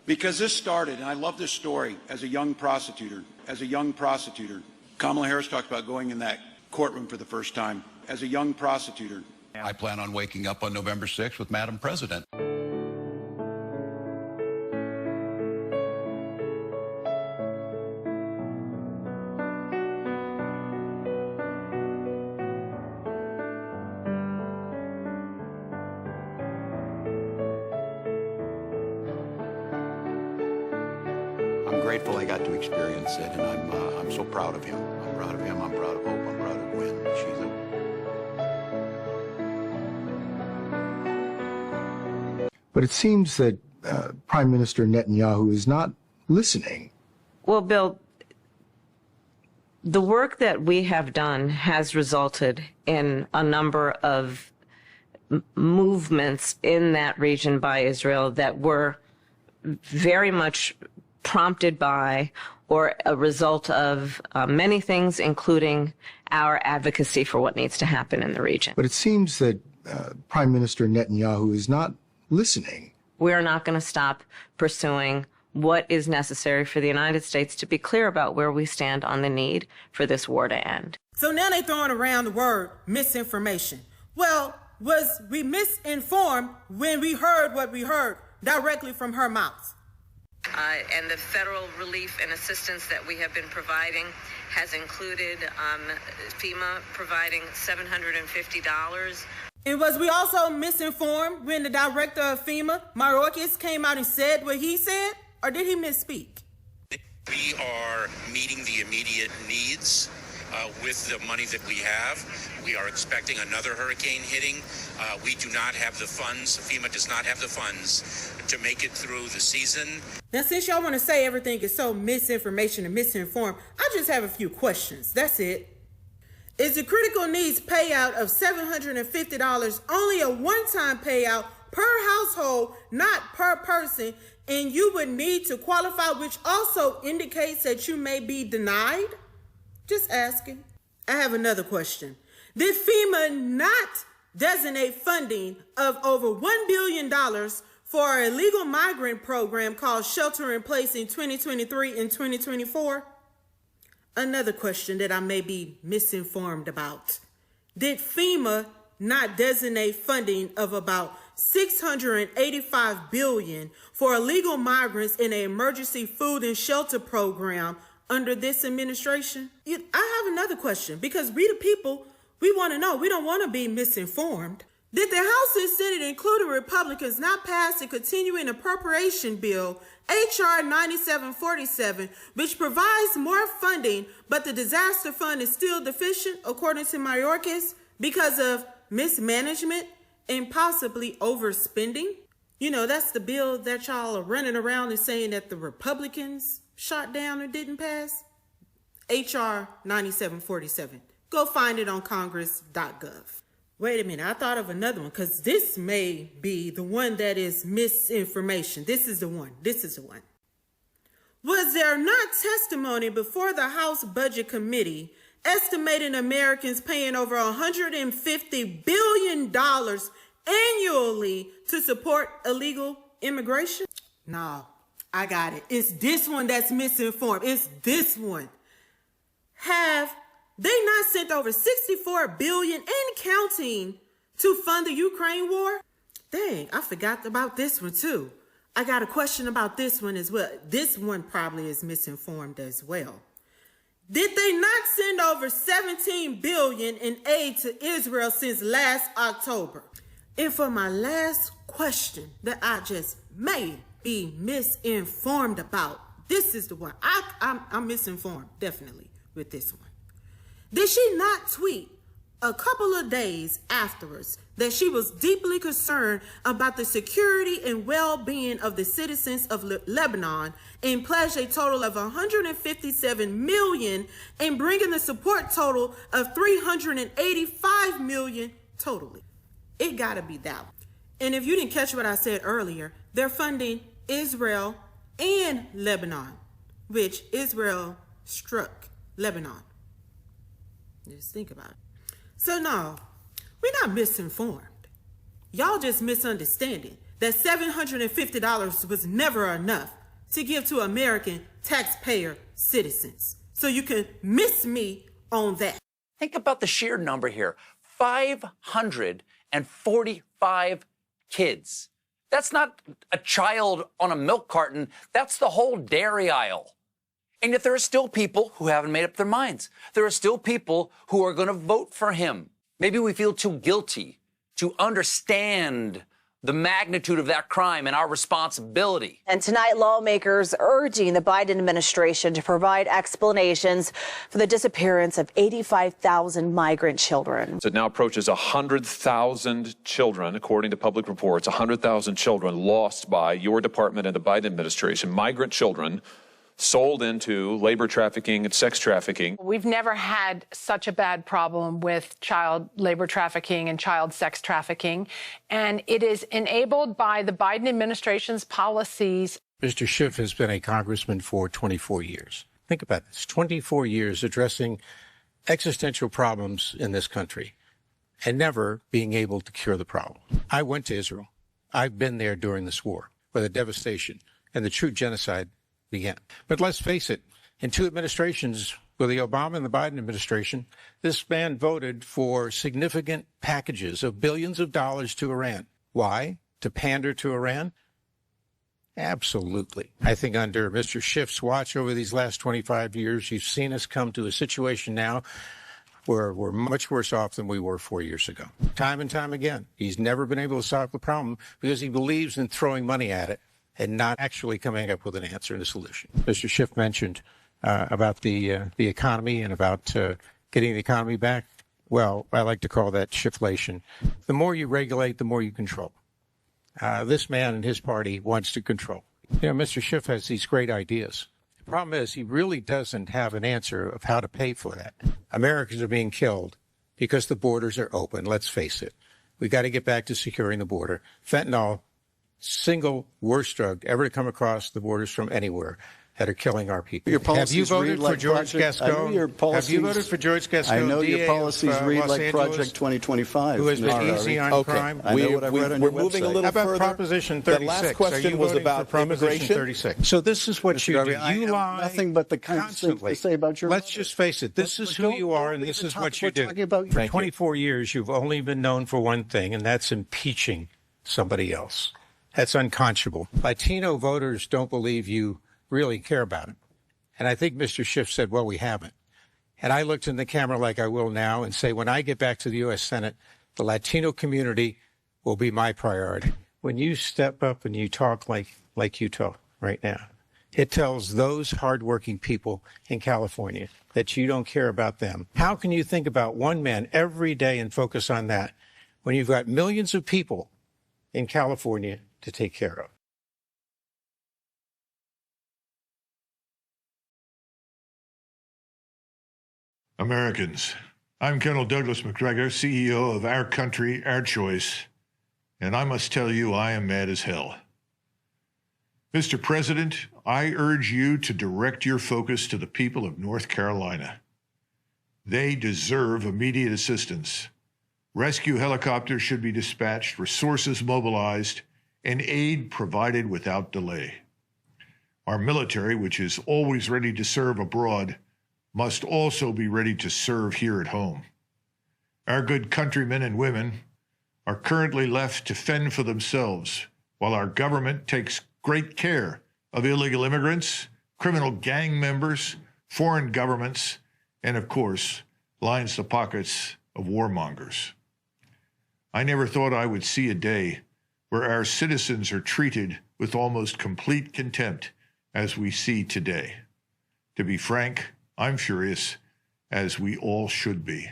Because this started, and I love this story, as a young prosecutor, Kamala Harris talked about going in that courtroom for the first time. As a young prosecutor, I plan on waking up on November 6th with Madam President. I'm grateful I got to experience it, and I'm so proud of him. I'm proud of him. I'm proud of Hope. I'm proud of Gwen. But it seems that Prime Minister Netanyahu is not listening. Well, Bill, the work that we have done has resulted in a number of movements in that region by Israel that were very much prompted by or a result of many things, including our advocacy for what needs to happen in the region. But it seems that Prime Minister Netanyahu is not listening. We're not going to stop pursuing what is necessary for the United States to be clear about where we stand on the need for this war to end. So now they're throwing around the word misinformation. Well, was we misinformed when we heard what we heard directly from her mouth? And the federal relief and assistance that we have been providing has included FEMA providing $750. And was we also misinformed when the director of FEMA, Mayorkas, came out and said what he said? Or did he misspeak? We are meeting the immediate needs with the money that we have. We are expecting another hurricane hitting. We do not have the funds. FEMA does not have the funds to make it through the season. Now, since y'all want to say everything is so misinformation and misinformed, I just have a few questions. That's it. Is the critical needs payout of $750 only a one-time payout per household, not per person, and you would need to qualify, which also indicates that you may be denied? Just asking. I have another question. Did FEMA not designate funding of over $1 billion for a legal migrant program called Shelter in Place in 2023 and 2024? Another question that I may be misinformed about. Did FEMA not designate funding of about $685 billion for illegal migrants in an emergency food and shelter program under this administration? I have another question, because we the people, we want to know. We don't want to be misinformed. Did the House and Senate, including Republicans, not pass the continuing appropriation bill, H.R. 9747, which provides more funding, but the disaster fund is still deficient, according to Mayorkas, because of mismanagement and possibly overspending? You know, that's the bill that y'all are running around and saying that the Republicans shot down or didn't pass. H.R. 9747. Go find it on congress.gov. Wait a minute, I thought of another one, because this may be the one that is misinformation. This is the one. Was there not testimony before the House Budget Committee estimating Americans paying over $150 billion annually to support illegal immigration? No, I got it. It's this one that's misinformed. It's this one. Have they not sent over $64 billion and counting to fund the Ukraine war? Dang, I forgot about this one too. I got a question about this one as well. This one probably is misinformed as well. Did they not send over $17 billion in aid to Israel since last October? And for my last question that I just may be misinformed about, this is the one. I'm misinformed, definitely, with this one. Did she not tweet a couple of days afterwards that she was deeply concerned about the security and well-being of the citizens of Lebanon and pledged a total of $157 million and bringing the support total of $385 million totally? It gotta be that one. And if you didn't catch what I said earlier, they're funding Israel and Lebanon, which Israel struck Lebanon. Just think about it. So no, we're not misinformed. Y'all just misunderstanding that $750 was never enough to give to American taxpayer citizens. So you can miss me on that. Think about the sheer number here. 545 kids. That's not a child on a milk carton. That's the whole dairy aisle. And yet there are still people who haven't made up their minds. There are still people who are going to vote for him. Maybe we feel too guilty to understand the magnitude of that crime and our responsibility. And tonight, lawmakers urging the Biden administration to provide explanations for the disappearance of 85,000 migrant children. It now approaches 100,000 children, according to public reports, 100,000 children lost by your department and the Biden administration, migrant children sold into labor trafficking and sex trafficking. We've never had such a bad problem with child labor trafficking and child sex trafficking, and it is enabled by the Biden administration's policies. Mr. Schiff has been a congressman for 24 years. Think about this, 24 years addressing existential problems in this country and never being able to cure the problem. I went to Israel. I've been there during this war, where the devastation and the true genocide began. But let's face it, in two administrations, with the Obama and the Biden administration, this man voted for significant packages of billions of dollars to Iran. Why? To pander to Iran? Absolutely. I think under Mr. Schiff's watch over these last 25 years, you've seen us come to a situation now where we're much worse off than we were 4 years ago. Time and time again, he's never been able to solve the problem because he believes in throwing money at it and not actually coming up with an answer and a solution. Mr. Schiff mentioned about the economy and about getting the economy back. Well, I like to call that Schifflation. The more you regulate, the more you control. This man and his party wants to control. You know, Mr. Schiff has these great ideas. The problem is he really doesn't have an answer of how to pay for that. Americans are being killed because the borders are open. Let's face it. We've got to get back to securing the border. Fentanyl, single worst drug ever to come across the borders from anywhere, that are killing our people. Have you voted for George Gascon? Have you voted for George Gascon? I know your policies read like Project 2025. Who has been easy on crime? I know what I've read on your website. We're moving a little How about further. Proposition 36? The last question was about Proposition 36. So this is what you do. You lie nothing but the kind of things to say about your. Let's just face it. This is who you are, and this is what you do. For 24 years, you've only been known for one thing, and that's impeaching somebody else. That's unconscionable. Latino voters don't believe you really care about it. And I think Mr. Schiff said, well, we haven't. And I looked in the camera like I will now and say, when I get back to the U.S. Senate, the Latino community will be my priority. When you step up and you talk like you talk right now, it tells those hardworking people in California that you don't care about them. How can you think about one man every day and focus on that when you've got millions of people in California to take care of? Americans, I'm Colonel Douglas McGregor, CEO of Our Country, Our Choice, and I must tell you I am mad as hell. Mr. President, I urge you to direct your focus to the people of North Carolina. They deserve immediate assistance. Rescue helicopters should be dispatched, resources mobilized, and aid provided without delay. Our military, which is always ready to serve abroad, must also be ready to serve here at home. Our good countrymen and women are currently left to fend for themselves while our government takes great care of illegal immigrants, criminal gang members, foreign governments, and of course, lines the pockets of warmongers. I never thought I would see a day where our citizens are treated with almost complete contempt as we see today. To be frank, I'm furious, as we all should be.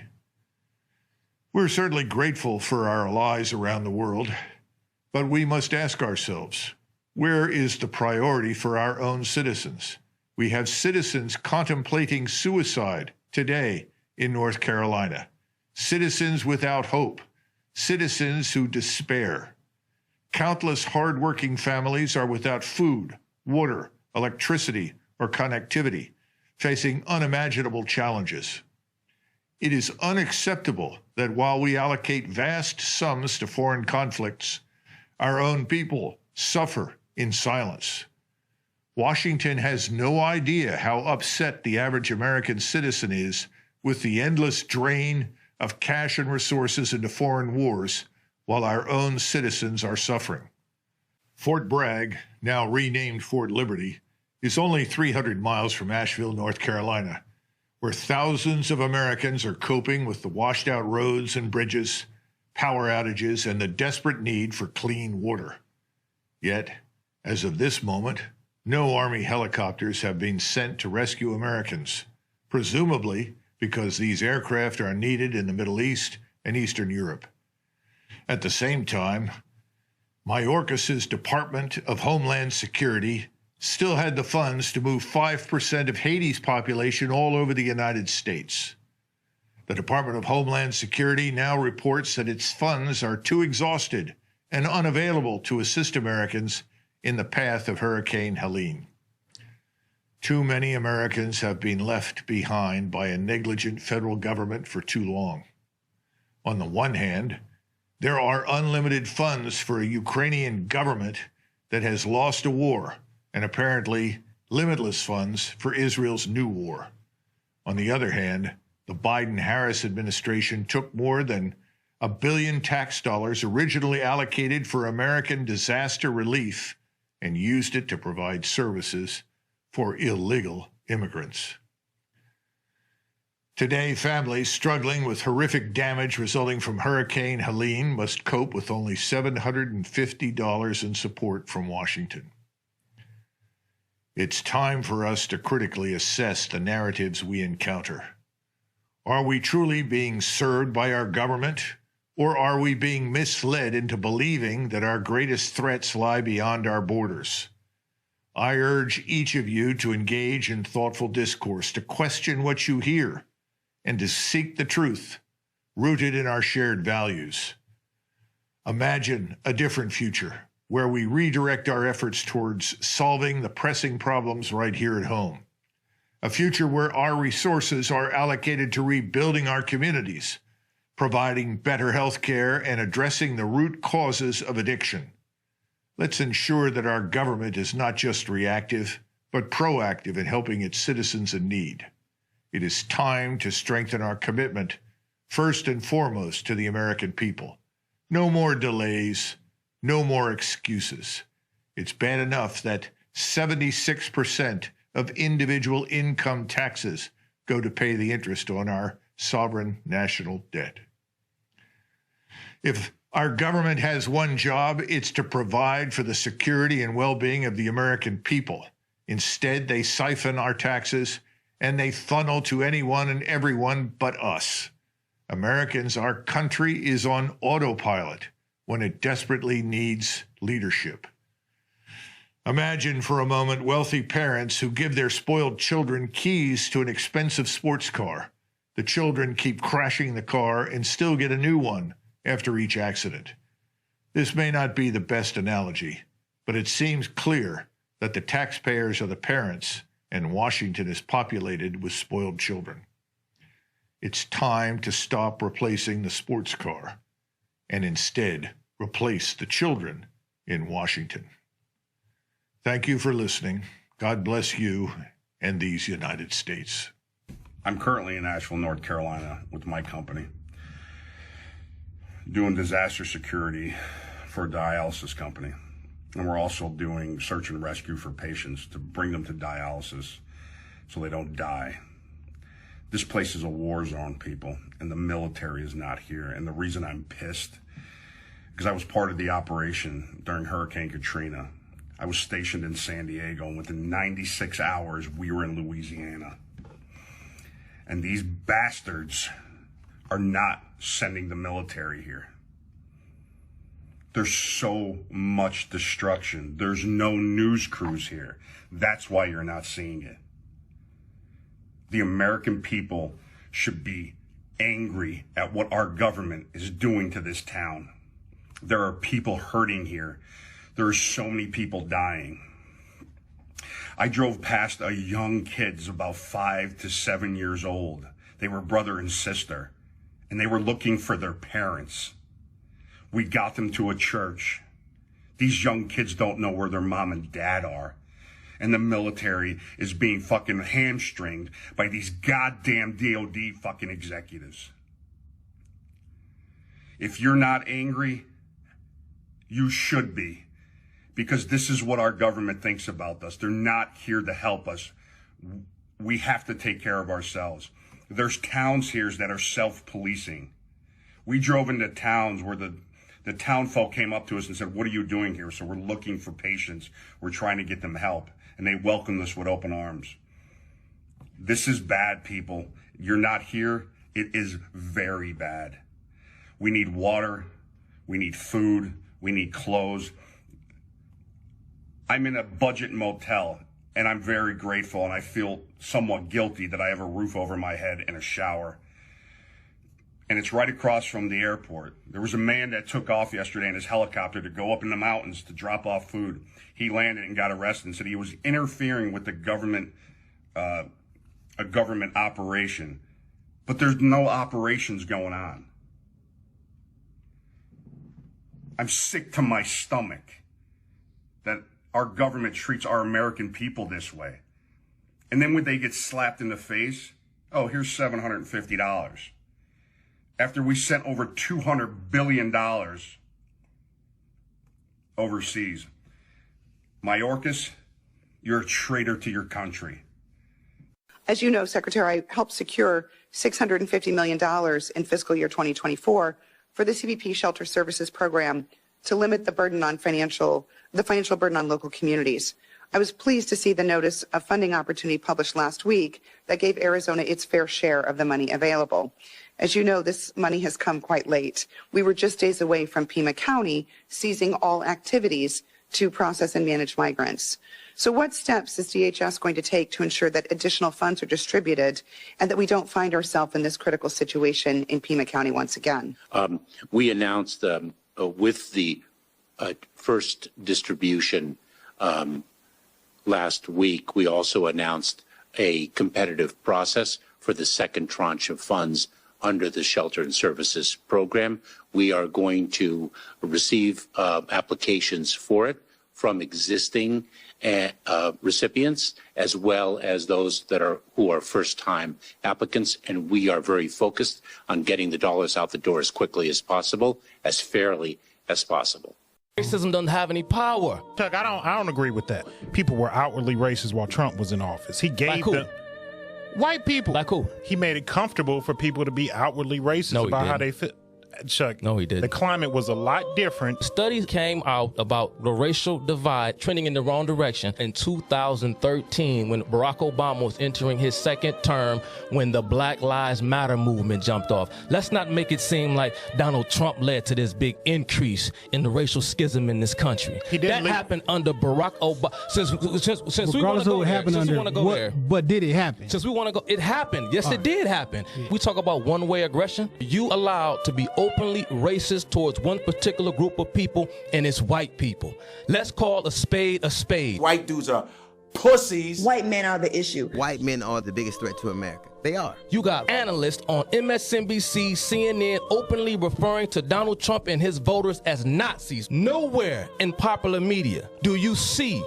We're certainly grateful for our allies around the world, but we must ask ourselves, where is the priority for our own citizens? We have citizens contemplating suicide today in North Carolina, citizens without hope, citizens who despair. Countless hardworking families are without food, water, electricity, or connectivity, facing unimaginable challenges. It is unacceptable that while we allocate vast sums to foreign conflicts, our own people suffer in silence. Washington has no idea how upset the average American citizen is with the endless drain of cash and resources into foreign wars while our own citizens are suffering. Fort Bragg, now renamed Fort Liberty, is only 300 miles from Asheville, North Carolina, where thousands of Americans are coping with the washed-out roads and bridges, power outages, and the desperate need for clean water. Yet, as of this moment, no Army helicopters have been sent to rescue Americans, presumably because these aircraft are needed in the Middle East and Eastern Europe. At the same time, Mayorkas's Department of Homeland Security still had the funds to move 5% of Haiti's population all over the United States. The Department of Homeland Security now reports that its funds are too exhausted and unavailable to assist Americans in the path of Hurricane Helene. Too many Americans have been left behind by a negligent federal government for too long. On the one hand, there are unlimited funds for a Ukrainian government that has lost a war, and apparently limitless funds for Israel's new war. On the other hand, the Biden-Harris administration took more than $1 billion tax dollars originally allocated for American disaster relief and used it to provide services for illegal immigrants. Today, families struggling with horrific damage resulting from Hurricane Helene must cope with only $750 in support from Washington. It's time for us to critically assess the narratives we encounter. Are we truly being served by our government, or are we being misled into believing that our greatest threats lie beyond our borders? I urge each of you to engage in thoughtful discourse, to question what you hear, and to seek the truth rooted in our shared values. Imagine a different future, where we redirect our efforts towards solving the pressing problems right here at home. A future where our resources are allocated to rebuilding our communities, providing better health care, and addressing the root causes of addiction. Let's ensure that our government is not just reactive, but proactive in helping its citizens in need. It is time to strengthen our commitment, first and foremost, to the American people. No more delays. No more excuses. It's bad enough that 76% of individual income taxes go to pay the interest on our sovereign national debt. If our government has one job, it's to provide for the security and well-being of the American people. Instead, they siphon our taxes and they funnel to anyone and everyone but us. Americans, our country is on autopilot when it desperately needs leadership. Imagine for a moment wealthy parents who give their spoiled children keys to an expensive sports car. The children keep crashing the car and still get a new one after each accident. This may not be the best analogy, but it seems clear that the taxpayers are the parents and Washington is populated with spoiled children. It's time to stop replacing the sports car and instead replace the children in Washington. Thank you for listening. God bless you and these United States. I'm currently in Asheville, North Carolina with my company, doing disaster security for a dialysis company. And we're also doing search and rescue for patients to bring them to dialysis so they don't die. This place is a war zone, people, and the military is not here. And the reason I'm pissed, because I was part of the operation during Hurricane Katrina. I was stationed in San Diego, and within 96 hours, we were in Louisiana. And these bastards are not sending the military here. There's so much destruction. There's no news crews here. That's why you're not seeing it. The American people should be angry at what our government is doing to this town. There are people hurting here. There are so many people dying. I drove past a young kids about 5 to 7 years old. They were brother and sister, and they were looking for their parents. We got them to a church. These young kids don't know where their mom and dad are. and the military is being fucking hamstringed by these goddamn DOD fucking executives. If you're not angry, you should be, because this is what our government thinks about us. They're not here to help us. We have to take care of ourselves. There's towns here that are self-policing. We drove into towns where the town folk came up to us and said, "What are you doing here?" So we're looking for patients. We're trying to get them help. And they welcomed us with open arms. This is bad, people. You're not here. It is very bad. We need water. We need food. We need clothes. I'm in a budget motel, and I'm very grateful, and I feel somewhat guilty that I have a roof over my head and a shower. And it's right across from the airport. There was a man that took off yesterday in his helicopter to go up in the mountains to drop off food. He landed and got arrested and said he was interfering with the government, a government operation. But there's no operations going on. I'm sick to my stomach that our government treats our American people this way. And then when they get slapped in the face, oh, here's $750. After we sent over $200 billion overseas. Mayorkas, you're a traitor to your country. As you know, Secretary, I helped secure $650 million in fiscal year 2024 for the CBP Shelter Services Program to limit the burden on financial burden on local communities. I was pleased to see the notice of funding opportunity published last week that gave Arizona its fair share of the money available. As you know, this money has come quite late. We were just days away from Pima County seizing all activities to process and manage migrants. So what steps is DHS going to take to ensure that additional funds are distributed and that we don't find ourselves in this critical situation in Pima County once again? We announced with the first distribution last week, we also announced a competitive process for the second tranche of funds under the Shelter and Services Program. We are going to receive applications for it from existing recipients, as well as those that who are first-time applicants, and we are very focused on getting the dollars out the door as quickly as possible, as fairly as possible. Racism doesn't have any power. Chuck, I don't agree with that. People were outwardly racist while Trump was in office. He gave them white people. Like who? He made it comfortable for people to be outwardly racist about how they fit. Chuck, no, he didn't. The climate was a lot different. Studies came out about the racial divide trending in the wrong direction in 2013 when Barack Obama was entering his second term, when the Black Lives Matter movement jumped off. Let's not make it seem like Donald Trump led to this big increase in the racial schism in this country. That happened under Barack Obama. Since we want to go there, but did it happen? Since we want to go, it happened. Yes, it did happen. Yeah. We talk about one-way aggression. You allowed to be openly racist towards one particular group of people, and it's white people. Let's call a spade a spade. White dudes are pussies. White men are the issue. White men are the biggest threat to America. They are. You got analysts on MSNBC, CNN openly referring to Donald Trump and his voters as Nazis. Nowhere in popular media do you see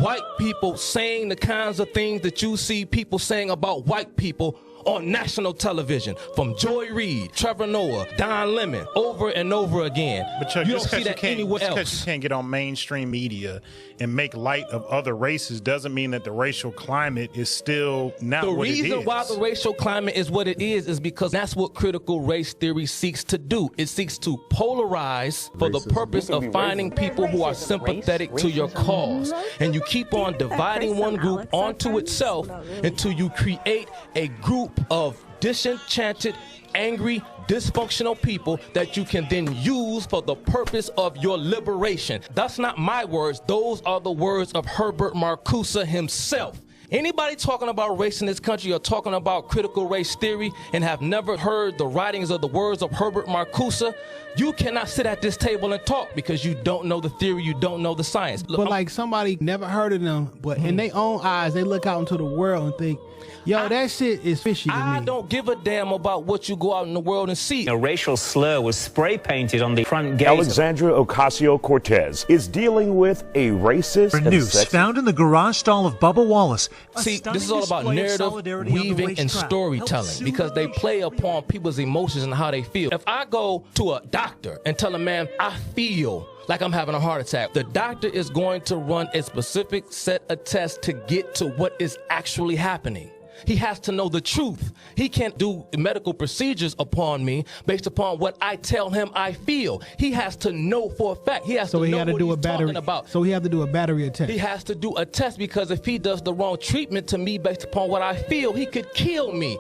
white people saying the kinds of things that you see people saying about white people on national television, from Joy Reid, Trevor Noah, Don Lemon, over and over again. But Chuck, you don't see that anywhere else. Just because you can't get on mainstream media and make light of other races doesn't mean that the racial climate is still not what it is. The reason why the racial climate is what it is because that's what critical race theory seeks to do. It seeks to polarize for the purpose of finding people who are sympathetic to your cause. And you keep on dividing one group onto itself until you create a group of disenchanted, angry, dysfunctional people that you can then use for the purpose of your liberation. That's not my words. Those are the words of Herbert Marcuse himself. Anybody talking about race in this country or talking about critical race theory and have never heard the writings or the words of Herbert Marcuse, you cannot sit at this table and talk because you don't know the theory, you don't know the science. But like somebody never heard of them, but in their own eyes, they look out into the world and think, yo, that shit is fishy to me. I don't give a damn about what you go out in the world and see. A racial slur was spray painted on the front gate. Alexandra Ocasio-Cortez is dealing with a racist noose found in the garage stall of Bubba Wallace. See, this is all about narrative weaving and storytelling because they play upon people's emotions and how they feel. If I go to a doctor and tell a man, I feel like I'm having a heart attack, the doctor is going to run a specific set of tests to get to what is actually happening. He has to know the truth. He can't do medical procedures upon me based upon what I tell him I feel. He has to know for a fact. He has to know what he's talking about. So he has to do a battery test. He has to do a test because if he does the wrong treatment to me based upon what I feel, he could kill me.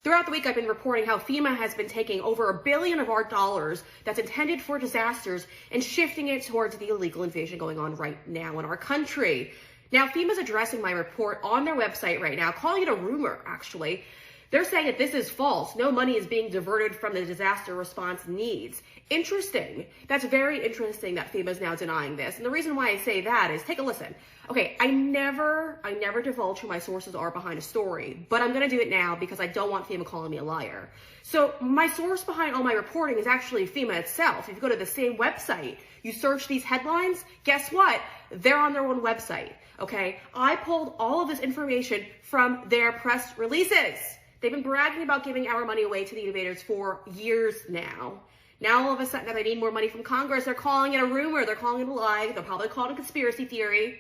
Throughout the week, I've been reporting how FEMA has been taking over $1 billion of our dollars that's intended for disasters and shifting it towards the illegal invasion going on right now in our country. Now, FEMA's addressing my report on their website right now, calling it a rumor, actually. They're saying that this is false. No money is being diverted from the disaster response needs. Interesting. That's very interesting that FEMA is now denying this. And the reason why I say that is, take a listen. Okay, I never divulge who my sources are behind a story, but I'm going to do it now because I don't want FEMA calling me a liar. So my source behind all my reporting is actually FEMA itself. If you go to the same website, you search these headlines, guess what? They're on their own website. Okay, I pulled all of this information from their press releases. They've been bragging about giving our money away to the invaders for years now. Now, all of a sudden, that they need more money from Congress, they're calling it a rumor. They're calling it a lie. They'll probably call it a conspiracy theory.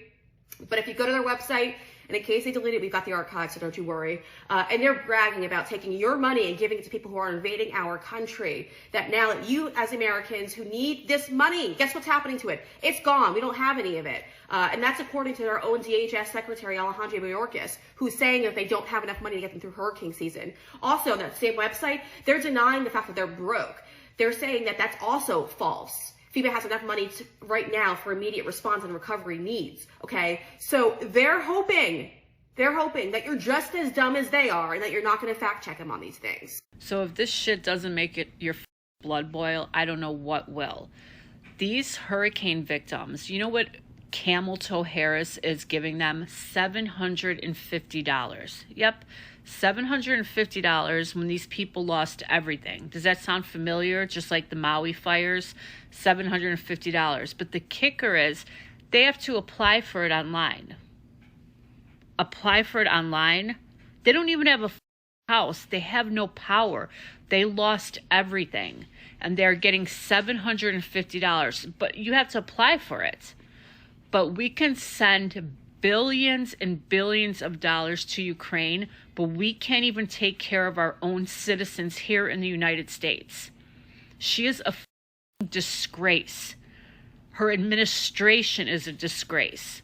But if you go to their website, and in case they delete it, we've got the archives, so don't you worry. And they're bragging about taking your money and giving it to people who are invading our country. That now that you, as Americans who need this money, guess what's happening to it? It's gone. We don't have any of it. And that's according to their own DHS Secretary, Alejandro Mayorkas, who's saying that they don't have enough money to get them through hurricane season. Also, on that same website, they're denying the fact that they're broke. They're saying that that's also false. FEMA has enough money right now for immediate response and recovery needs, okay? So they're hoping that you're just as dumb as they are and that you're not going to fact check them on these things. So if this shit doesn't make it your blood boil, I don't know what will. These hurricane victims, you know what Camel Toe Harris is giving them? $750. Yep. $750 when these people lost everything. Does that sound familiar? Just like the Maui fires, $750. But the kicker is they have to apply for it online. Apply for it online. They don't even have a house. They have no power. They lost everything. And they're getting $750. But you have to apply for it. But we can send billions and billions of dollars to Ukraine, but we can't even take care of our own citizens here in the United States. She is a disgrace. Her administration is a disgrace.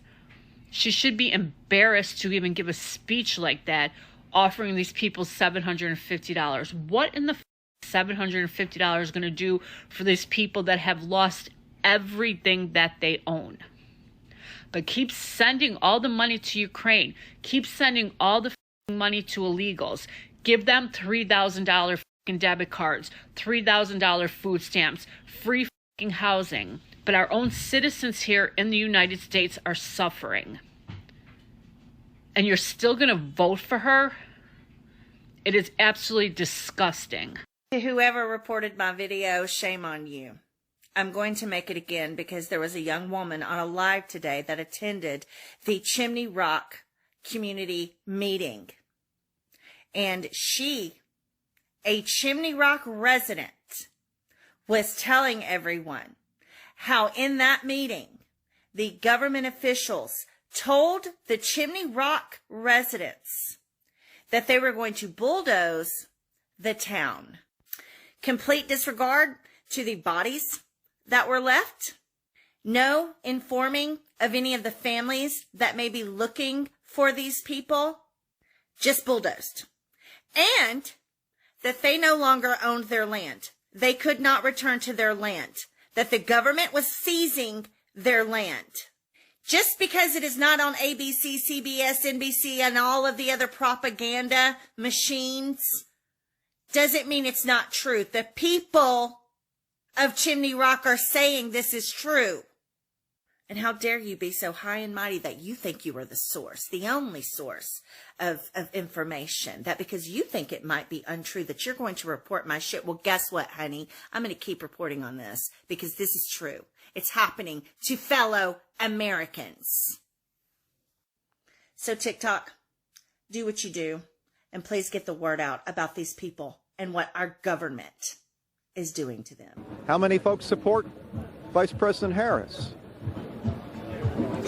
She should be embarrassed to even give a speech like that, offering these people $750. What in the $750 is going to do for these people that have lost everything that they own? But keep sending all the money to Ukraine. Keep sending all the money to illegals. Give them $3,000 debit cards, $3,000 food stamps, free housing. But our own citizens here in the United States are suffering. And you're still going to vote for her? It is absolutely disgusting. To whoever reported my video, shame on you. I'm going to make it again because there was a young woman on a live today that attended the Chimney Rock community meeting. And she, a Chimney Rock resident, was telling everyone how in that meeting, the government officials told the Chimney Rock residents that they were going to bulldoze the town. Complete disregard to the bodies that were left. No informing of any of the families that may be looking for these people. Just bulldozed. And that they no longer owned their land. They could not return to their land. That the government was seizing their land. Just because it is not on ABC, CBS, NBC, and all of the other propaganda machines doesn't mean it's not true. The people of Chimney Rock are saying this is true. And how dare you be so high and mighty that you think you are the source, the only source of information, that because you think it might be untrue that you're going to report my shit. Well, guess what, honey? I'm going to keep reporting on this because this is true. It's happening to fellow Americans. So TikTok, do what you do, and please get the word out about these people and what our government is doing to them. How many folks support Vice President Harris?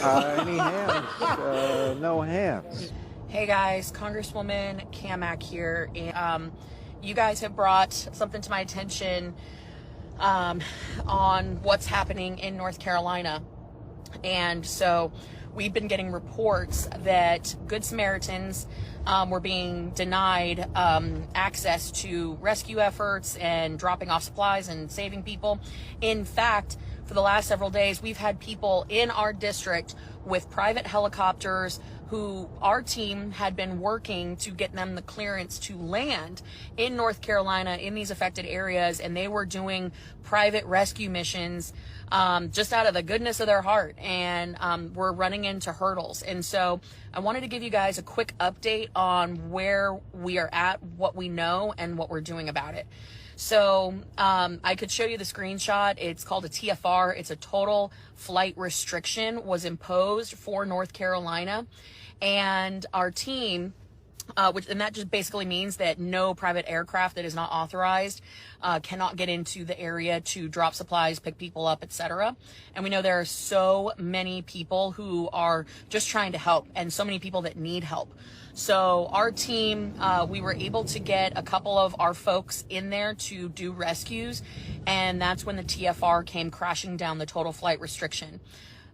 Any hands? No hands. Hey guys, Congresswoman Kamak here. You guys have brought something to my attention on what's happening in North Carolina. And so we've been getting reports that Good Samaritans were being denied access to rescue efforts and dropping off supplies and saving people. In fact, for the last several days, we've had people in our district with private helicopters who our team had been working to get them the clearance to land in North Carolina in these affected areas, and they were doing private rescue missions just out of the goodness of their heart, and we're running into hurdles. And so I wanted to give you guys a quick update on where we are at, what we know, and what we're doing about it. So I could show you the screenshot. It's called a TFR. It's a total flight restriction was imposed for North Carolina. And our team, and that just basically means that no private aircraft that is not authorized cannot get into the area to drop supplies, pick people up, etc. And we know there are so many people who are just trying to help, and so many people that need help. So our team, we were able to get a couple of our folks in there to do rescues, and that's when the TFR came crashing down, the total flight restriction.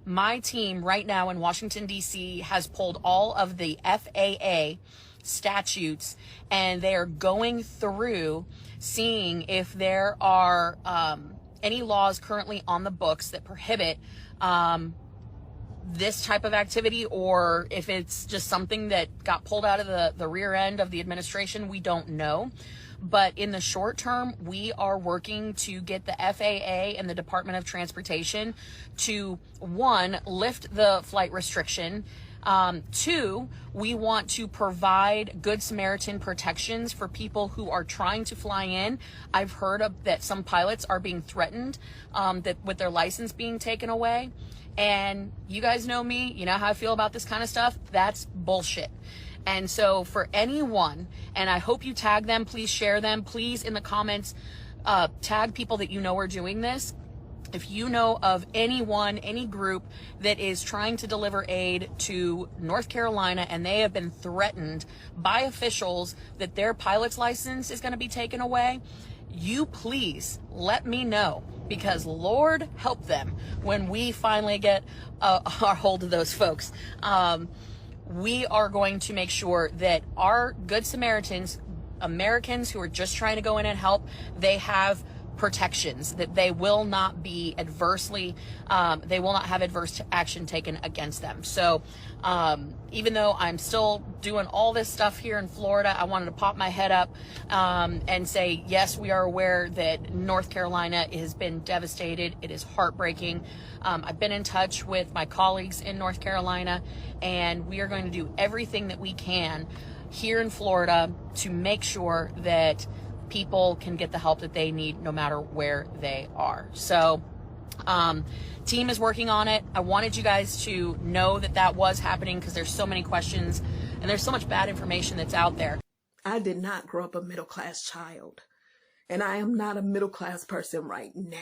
My team right now in Washington, D.C. has pulled all of the FAA statutes, and they are going through seeing if there are any laws currently on the books that prohibit this type of activity, or if it's just something that got pulled out of the rear end of the administration. We don't know. But in the short term, we are working to get the FAA and the Department of Transportation to, one, lift the flight restriction. Two, we want to provide Good Samaritan protections for people who are trying to fly in. I've heard that some pilots are being threatened that with their license being taken away. And you guys know me, you know how I feel about this kind of stuff. That's bullshit. And so for anyone, and I hope you tag them, please share them, please in the comments, tag people that you know are doing this. If you know of anyone, any group that is trying to deliver aid to North Carolina and they have been threatened by officials that their pilot's license is going to be taken away, you please let me know, because Lord help them when we finally get our hold of those folks. We are going to make sure that our Good Samaritans, Americans who are just trying to go in and help, they have protections, that they will not be adversely, they will not have adverse action taken against them. So even though I'm still doing all this stuff here in Florida, I wanted to pop my head up and say, yes, we are aware that North Carolina has been devastated. It is heartbreaking. I've been in touch with my colleagues in North Carolina, and we are going to do everything that we can here in Florida to make sure that people can get the help that they need no matter where they are. So team is working on it. I wanted you guys to know that that was happening because there's so many questions and there's so much bad information that's out there. I did not grow up a middle-class child, and I am not a middle-class person right now.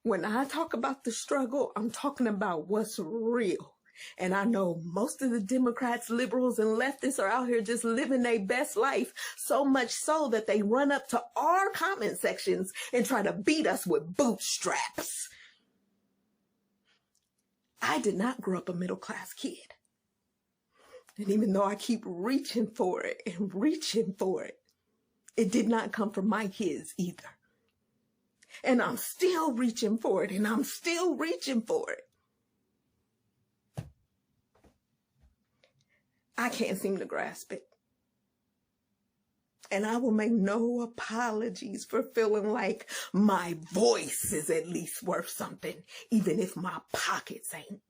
When I talk about the struggle, I'm talking about what's real. And I know most of the Democrats, liberals, and leftists are out here just living their best life, so much so that they run up to our comment sections and try to beat us with bootstraps. I did not grow up a middle-class kid. And even though I keep reaching for it and reaching for it, it did not come from my kids either. And I'm still reaching for it, and I'm still reaching for it. I can't seem to grasp it. And I will make no apologies for feeling like my voice is at least worth something, even if my pockets ain't.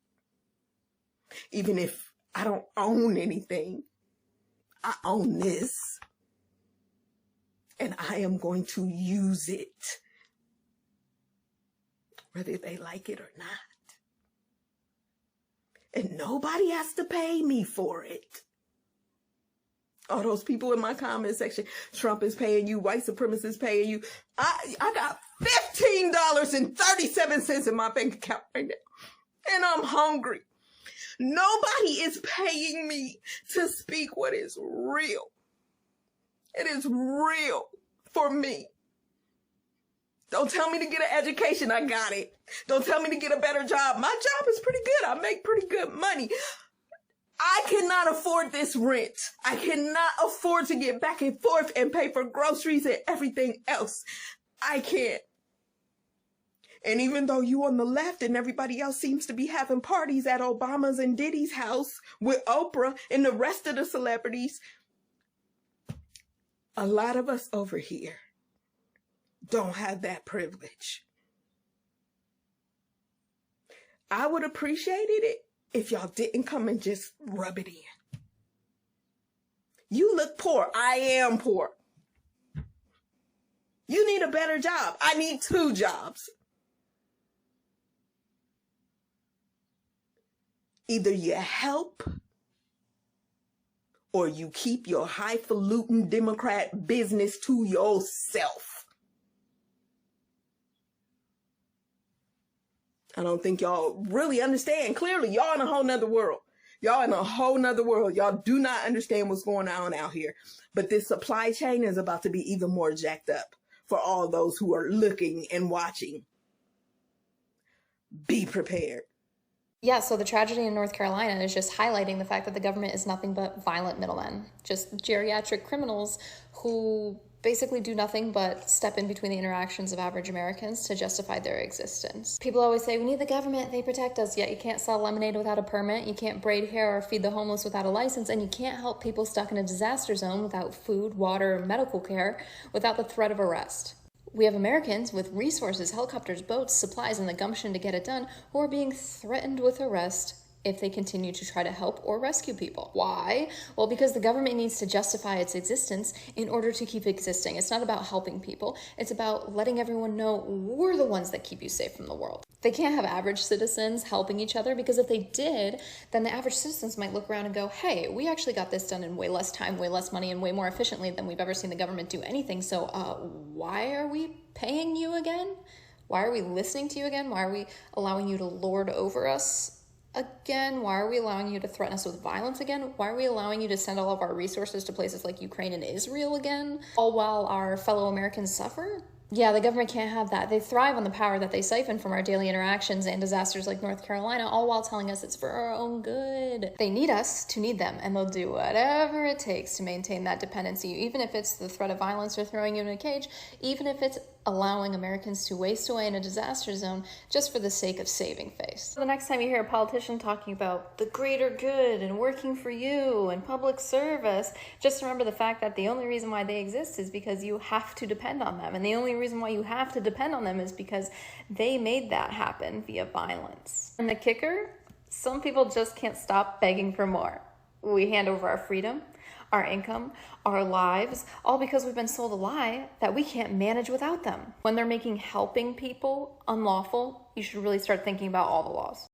Even if I don't own anything, I own this. And I am going to use it, whether they like it or not. And nobody has to pay me for it. All those people in my comment section, Trump is paying you, white supremacists paying you. I got $15.37 in my bank account right now. And I'm hungry. Nobody is paying me to speak what is real. It is real for me. Don't tell me to get an education. I got it. Don't tell me to get a better job. My job is pretty good. I make pretty good money. I cannot afford this rent. I cannot afford to get back and forth and pay for groceries and everything else. I can't. And even though you on the left and everybody else seems to be having parties at Obama's and Diddy's house with Oprah and the rest of the celebrities, a lot of us over here don't have that privilege. I would appreciate it if y'all didn't come and just rub it in. You look poor. I am poor. You need a better job. I need 2 jobs. Either you help or you keep your highfalutin Democrat business to yourself. I don't think y'all really understand. Clearly, y'all in a whole nother world. Y'all in a whole nother world. Y'all do not understand what's going on out here. But this supply chain is about to be even more jacked up for all those who are looking and watching. Be prepared. Yeah, so the tragedy in North Carolina is just highlighting the fact that the government is nothing but violent middlemen, just geriatric criminals who basically do nothing but step in between the interactions of average Americans to justify their existence. People always say, we need the government, they protect us, yet you can't sell lemonade without a permit, you can't braid hair or feed the homeless without a license, and you can't help people stuck in a disaster zone without food, water, or medical care, without the threat of arrest. We have Americans with resources, helicopters, boats, supplies, and the gumption to get it done who are being threatened with arrest if they continue to try to help or rescue people. Why? Well, because the government needs to justify its existence in order to keep existing. It's not about helping people. It's about letting everyone know we're the ones that keep you safe from the world. They can't have average citizens helping each other, because if they did, then the average citizens might look around and go, hey, we actually got this done in way less time, way less money, and way more efficiently than we've ever seen the government do anything. So why are we paying you again? Why are we listening to you again? Why are we allowing you to lord over us again? Why are we allowing you to threaten us with violence again? Why are we allowing you to send all of our resources to places like Ukraine and Israel again, all while our fellow Americans suffer? Yeah, the government can't have that. They thrive on the power that they siphon from our daily interactions and disasters like North Carolina, all while telling us it's for our own good. They need us to need them, and they'll do whatever it takes to maintain that dependency, even if it's the threat of violence or throwing you in a cage, even if it's allowing Americans to waste away in a disaster zone just for the sake of saving face. The next time you hear a politician talking about the greater good and working for you and public service, just remember the fact that the only reason why they exist is because you have to depend on them. And the only reason why you have to depend on them is because they made that happen via violence. And the kicker? Some people just can't stop begging for more. We hand over our freedom, our income, our lives, all because we've been sold a lie that we can't manage without them. When they're making helping people unlawful, you should really start thinking about all the laws.